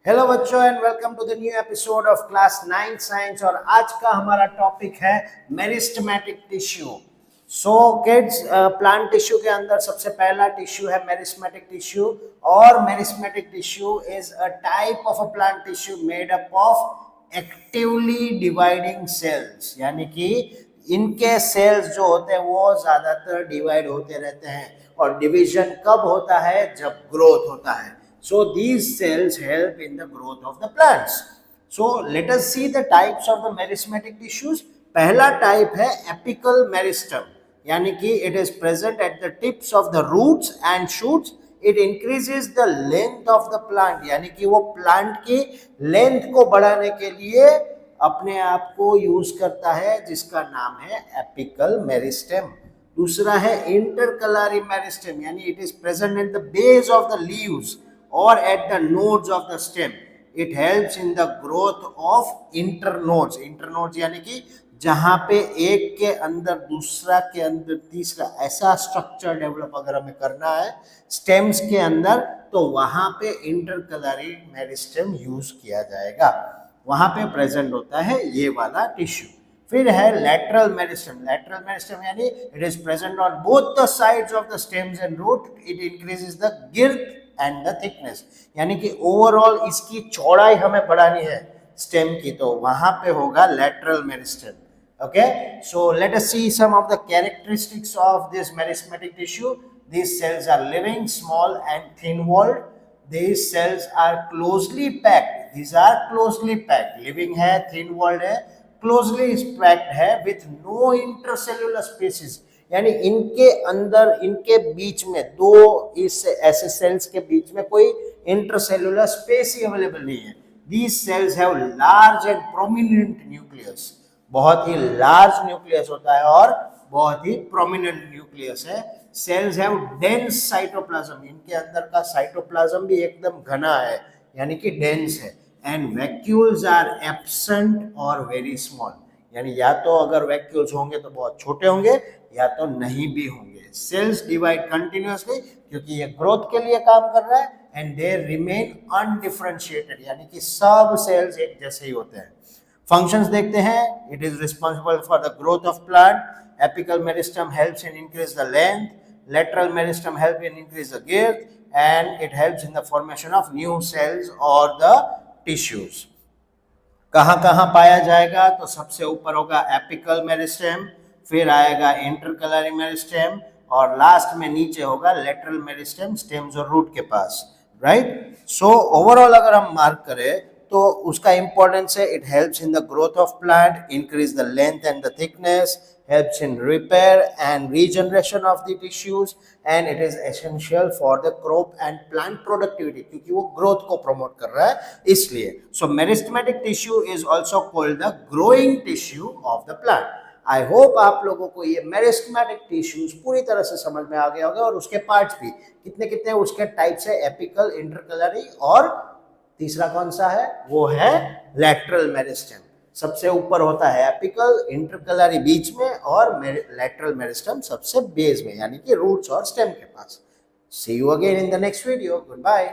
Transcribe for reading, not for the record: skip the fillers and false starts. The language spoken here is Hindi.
हेलो बच्चों and welcome to the new episode of class 9 science. और आज का हमारा टॉपिक है meristematic tissue. So kids, plant tissue के अंदर सबसे पहला टिश्यू है मेरिस्टेमेटिक टिश्यू। और meristematic tissue is a type of a plant tissue made up of actively dividing cells, यानी कि इनके सेल्स जो होते हैं वो ज्यादातर डिवाइड होते रहते हैं। और डिवीजन कब होता है? जब ग्रोथ होता है। So these cells help in the growth of the plants. So let us see the types of the meristematic tissues. पहला टाइप है apical meristem, यानी कि it is present at the tips of the roots and shoots. It increases the length of the plant, यानी कि वो प्लांट की लेंथ को बढ़ाने के लिए अपने आप को यूज करता है, जिसका नाम है apical meristem. दूसरा है intercalary meristem, यानी it is present at the base of the leaves or at the nodes of the stem. It helps in the growth of internodes. Internodes यानी कि जहां पे एक के अंदर दूसरा के अंदर तीसरा ऐसा स्ट्रक्चर डेवलप अगर हमें करना है स्टेम्स के अंदर, तो वहां पे इंटरकलरी मेरिस्टेम यूज किया जाएगा, वहां पे प्रेजेंट होता है ये वाला टिश्यू. फिर है लैटरल मेरिस्टेम. लैटरल मेरिस्टेम यानी it is present on both the sides of the stems and root. It increases the girth and the thickness, यानी कि ओवरऑल इसकी चौड़ाई हमें बढ़ानी है स्टेम की, तो वहां पे होगा lateral meristem. Okay, so let us see some of the characteristics of this meristematic tissue. These cells are living, small and thin walled. These cells are closely packed. These are closely packed. Living है, thin walled है, closely packed है with no intercellular spaces. यानी इनके अंदर इनके बीच में दो इस ऐसे सेल्स के बीच में कोई इंटरसेलुलर स्पेस ही अवेलेबल नहीं है. These cells have large and prominent nucleus. बहुत ही लार्ज न्यूक्लियस होता है और बहुत ही प्रोमिनेंट न्यूक्लियस है. Cells have dense cytoplasm. इनके अंदर का साइटोप्लाज्म भी एकदम घना है, यानी कि डेंस है. एंड वैक्यूल्स आर एब्सेंट और वेरी स्मॉल, यानी या तो अगर वैक्यूल्स होंगे तो बहुत छोटे होंगे या तो नहीं भी होंगे. सेल्स डिवाइड कंटिन्यूअसली, क्योंकि ये ग्रोथ के लिए काम कर रहा है. एंड दे रिमेन अनडिफरेंशिएटेड, यानी कि सब सेल्स एक जैसे ही होते हैं. फंक्शंस देखते हैं. It is responsible for the growth of plant. Apical meristem helps in increase the length. Lateral meristem help in increase the girth, and it helps in the formation of new cells or the tissues. कहाँ कहाँ पाया जाएगा? तो सबसे ऊपर होगा एपिकल मेरिस्टेम, फिर आएगा इंटरकलरी मेरिस्टेम, और लास्ट में नीचे होगा लेटरल मेरिस्टेम स्टेम्स और रूट के पास. राइट. सो ओवरऑल अगर हम मार्क करें तो उसका इंपॉर्टेंस है, it helps in the growth of plant, increase the length and the thickness, helps in repair and regeneration of the tissues, and it is essential for the crop and plant productivity, क्योंकि वो growth को promote कर रहा है इसलिए. So meristematic tissue is also called the growing tissue of the plant. I hope आप लोगों को ये meristematic tissues पूरी तरह से समझ में आ गया होगा, और उसके पार्ट्स भी कितने कितने उसके टाइप्स है, एपिकल, इंटरकलरी, और तीसरा कौन सा है? वो है लैटरल मेरिस्टेम. सबसे ऊपर होता है एपिकल, इंटरकलरी बीच में, और लैटरल मेरिस्टम सबसे बेस में, यानी कि रूट्स और स्टेम के पास. See you again in the next video. Good bye.